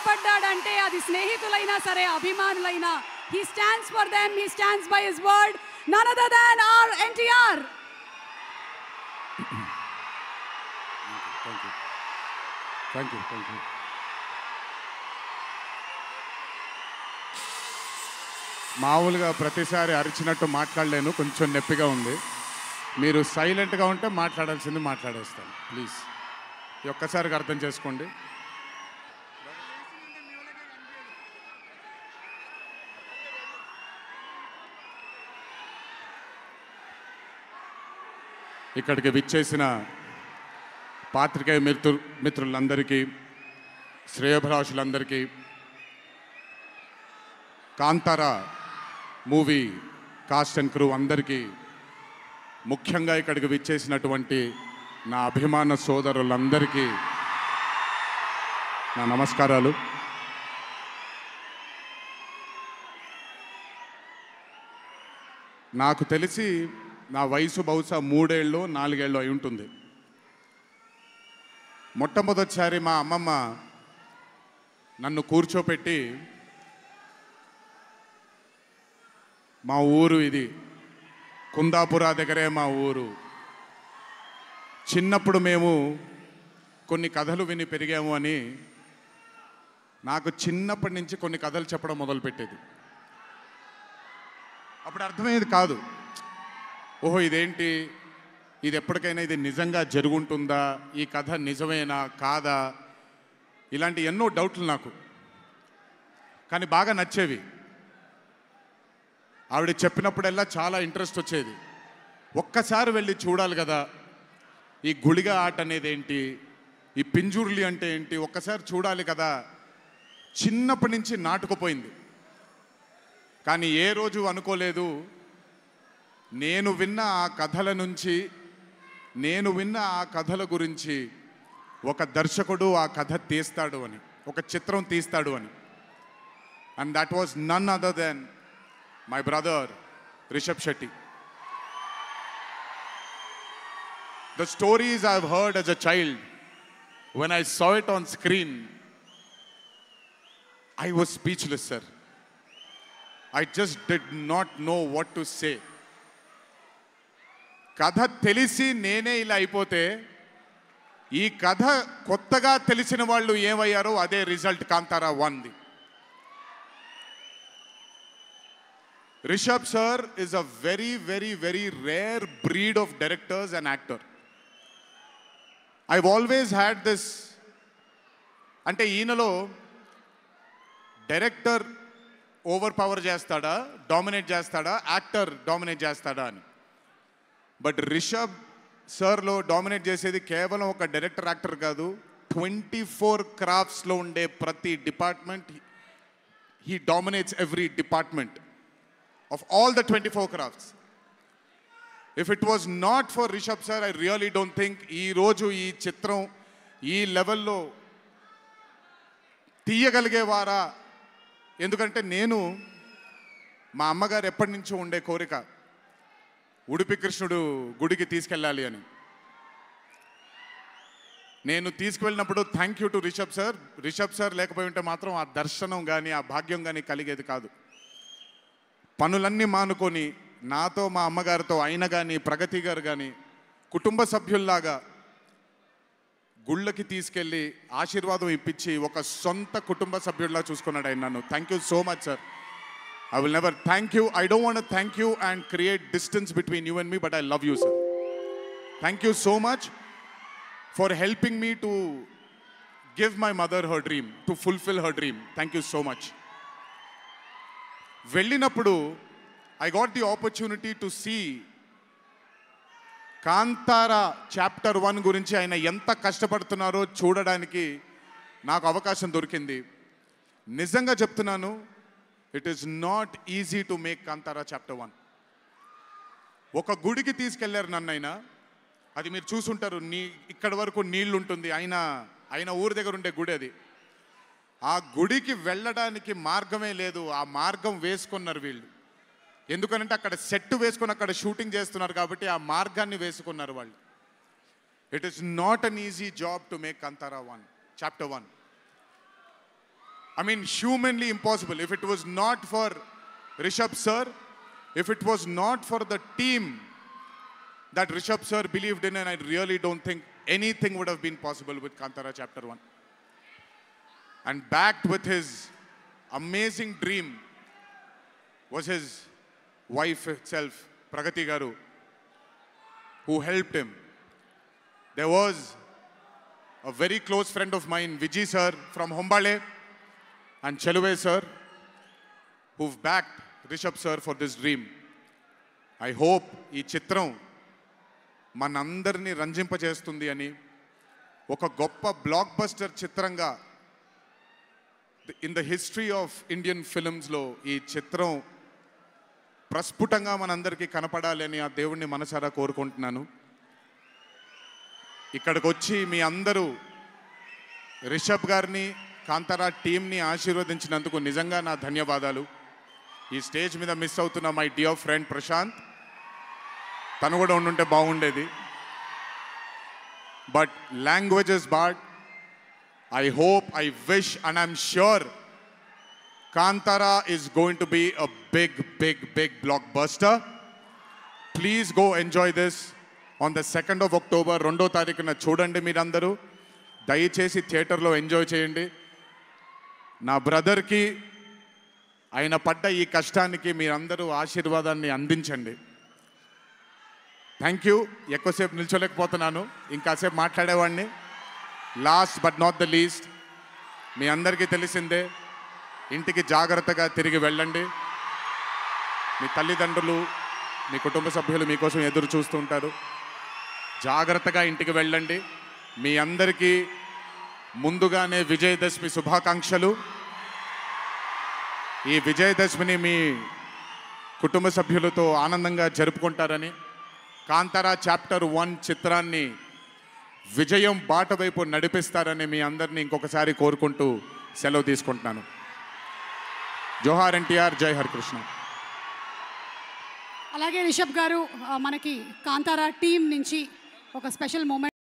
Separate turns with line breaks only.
నిలబడ్డాడంటే అది స్నేహితులైనా సరే అభిమానులైనా he stands for them, he stands by his word, none other than our NTR.
Thank you. మామూలుగా ప్రతిసారి అరిచినట్టు మాట్లాడలేను, కొంచెం నొప్పిగా ఉంది. మీరు సైలెంట్గా ఉంటే మాట్లాడాల్సింది మాట్లాడేస్తాను ప్లీజ్. ఒక్కసారిగా అర్థం చేసుకోండి. ఇక్కడికి విచ్చేసిన పాత్రికేయ మిత్రులందరికీ, శ్రేయోభిలాషులందరికీ, Kantara movie cast and crew అందరికీ, ముఖ్యంగా ఇక్కడికి విచ్చేసినటువంటి నా అభిమాన సోదరులందరికీ నా నమస్కారాలు. నాకు తెలిసి నా వయసు బహుశా 3 ఏళ్ళు 4 ఏళ్ళు అయి ఉంటుంది. మొట్టమొదటిసారి మా అమ్మమ్మ నన్ను కూర్చోపెట్టి, మా ఊరు ఇది, కుందాపుర దగ్గరే మా ఊరు, చిన్నప్పుడు మేము కొన్ని కథలు విని పెరిగాము అని నాకు చిన్నప్పటి నుంచి కొన్ని కథలు చెప్పడం మొదలుపెట్టేది. అప్పుడు అర్థమయ్యేది కాదు, ఓహో ఇదేంటి, ఇది ఎప్పటికైనా ఇది నిజంగా జరుగుంటుందా, ఈ కథ నిజమేనా కాదా, ఇలాంటి ఎన్నో డౌట్లు నాకు. కానీ బాగా నచ్చేవి. ఆవిడ చెప్పినప్పుడల్లా చాలా ఇంట్రెస్ట్ వచ్చేది. ఒక్కసారి వెళ్ళి చూడాలి కదా, ఈ గుళిగ ఆట అనేది ఏంటి, ఈ పింజుర్లి అంటే ఏంటి, ఒక్కసారి చూడాలి కదా. చిన్నప్పటి నుంచి నాటుకుపోయింది. కానీ ఏ రోజు అనుకోలేదు నేను విన్న ఆ కథల నుంచి, నేను విన్న ఆ కథల గురించి ఒక దర్శకుడు ఆ కథ తీస్తాడు అని, ఒక చిత్రం తీస్తాడు అని. And that was none other than my brother Rishabh Shetty. The stories I've heard as a child, when I saw it on screen, I was speechless, sir. I just did not know what to say. కథ తెలిసి నేనే ఇలా అయిపోతే, ఈ కథ కొత్తగా తెలిసిన వాళ్ళు ఏమయ్యారో అదే రిజల్ట్ కాంతారా 1ది. Rishabh sir is a very rare breed of directors and actor. I've always had this, అంటే ఈయనలో డైరెక్టర్ ఓవర్ పవర్ చేస్తాడా, డామినేట్ చేస్తాడా, యాక్టర్ డామినేట్ చేస్తాడా అని. బట్ రిషబ్ సార్లో డామినేట్ చేసేది కేవలం ఒక డైరెక్టర్ యాక్టర్ కాదు, 24 క్రాఫ్ట్స్లో ఉండే ప్రతి department. He dominates every department of all the 24 crafts. If it was not for Rishabh sir, I really don't think ee roju ee chitram ee level lo తీయగలిగేవారా. ఎందుకంటే నేను మా అమ్మగారు ఎప్పటి నుంచో ఉండే కోరిక ఉడిపి కృష్ణుడు గుడికి తీసుకెళ్ళాలి అని. నేను తీసుకువెళ్ళినప్పుడు thank you to Rishabh sir. Rishabh sir లేకపోయి ఉంటే మాత్రం ఆ దర్శనం కానీ ఆ భాగ్యం కానీ కలిగేది కాదు. పనులన్నీ మానుకొని నాతో మా అమ్మగారితో ఆయన కానీ ప్రగతి గారు కానీ కుటుంబ సభ్యుల్లాగా గుళ్ళకి తీసుకెళ్ళి ఆశీర్వాదం ఇప్పించి ఒక సొంత కుటుంబ సభ్యుల్లా చూసుకున్నాడు ఆయన నన్ను. Thank you so much sir. I will never thank you, I don't want thank you and create distance between you and me, but I love you sir. Thank you so much for helping me to give my mother her dream, to fulfil her dream. Thank you so much. వెళ్ళినప్పుడు I got the opportunity to see Kantara chapter 1 గురించి ఆయన ఎంత కష్టపడుతున్నారో చూడడానికి నాకు అవకాశం దొరికింది. నిజంగా చెప్తున్నాను, it is not easy to make Kantara chapter 1. ఒక గుడికి తీసుకెళ్లారు నన్నైనా, అది మీరు చూసుంటారు, ఇక్కడ వరకు నీళ్లు ఉంటుంది, ఆయన ఊరి దగ్గర ఉండే గుడి అది. ఆ గుడికి వెళ్ళడానికి మార్గమే లేదు, ఆ మార్గం వేసుకున్నారు వీళ్ళు. ఎందుకనంటే అక్కడ సెట్ వేసుకొని అక్కడ షూటింగ్ చేస్తున్నారు కాబట్టి ఆ మార్గాన్ని వేసుకున్నారు వాళ్ళు. It is not an easy job to make Kantara 1 chapter 1. I mean, humanly impossible. If it was not for Rishabh sir, if it was not for the team that Rishabh sir believed in, and I really don't think anything would have been possible with Kantara Chapter 1. And backed with his amazing dream was his wife itself, Pragati Garu, who helped him. There was a very close friend of mine, Vijay sir from Hombale, and Cheluve sir, who've backed Rishabh sir for this dream. I hope ఈ చిత్రం మనందరినీ రంజింపజేస్తుంది అని, ఒక గొప్ప blockbuster చిత్రంగా in the history of Indian ఫిల్మ్స్లో ఈ చిత్రం ప్రస్ఫుటంగా మనందరికీ కనపడాలి అని ఆ దేవుణ్ణి మనసారా కోరుకుంటున్నాను. ఇక్కడికి వచ్చి మీ అందరూ రిషబ్ గారిని, కాంతారా టీంని ఆశీర్వదించినందుకు నిజంగా నా ధన్యవాదాలు. ఈ స్టేజ్ మీద మిస్ అవుతున్న మై డియర్ ఫ్రెండ్ ప్రశాంత్, తను కూడా ఉండుంటే బాగుండేది. But languages bad, I hope, I wish, and I'm sure Kantara is going to be a big blockbuster. Please go enjoy this on the 2nd of October. 2వ తారీఖున చూడండి మీరందరూ. దయచేసి థియేటర్లో ఎంజాయ్ చేయండి. నా బ్రదర్కి ఆయన పడ్డ ఈ కష్టానికి మీరందరూ ఆశీర్వాదాన్ని అందించండి. Thank you. ఎక్కువసేపు నిల్చోలేకపోతున్నాను, ఇంకాసేపు మాట్లాడేవాడిని. Last but not the least, మీ అందరికీ తెలిసిందే, ఇంటికి జాగ్రత్తగా తిరిగి వెళ్ళండి. మీ తల్లిదండ్రులు, మీ కుటుంబ సభ్యులు మీకోసం ఎదురు చూస్తుంటారు. జాగ్రత్తగా ఇంటికి వెళ్ళండి. మీ అందరికీ ముందుగానే విజయదశమి శుభాకాంక్షలు. ఈ విజయదశమిని మీ కుటుంబ సభ్యులతో ఆనందంగా జరుపుకుంటారని, కాంతారా చాప్టర్ 1 చిత్రాన్ని విజయం బాట వైపు నడిపిస్తారని మీ అందరినీ ఇంకొకసారి కోరుకుంటూ సెలవు తీసుకుంటున్నాను. జోహార్ ఎన్టీఆర్, జై హరికృష్ణ.
అలాగే రిషబ్ గారు మనకి కాంతారా టీం నుంచి ఒక స్పెషల్ మూమెంట్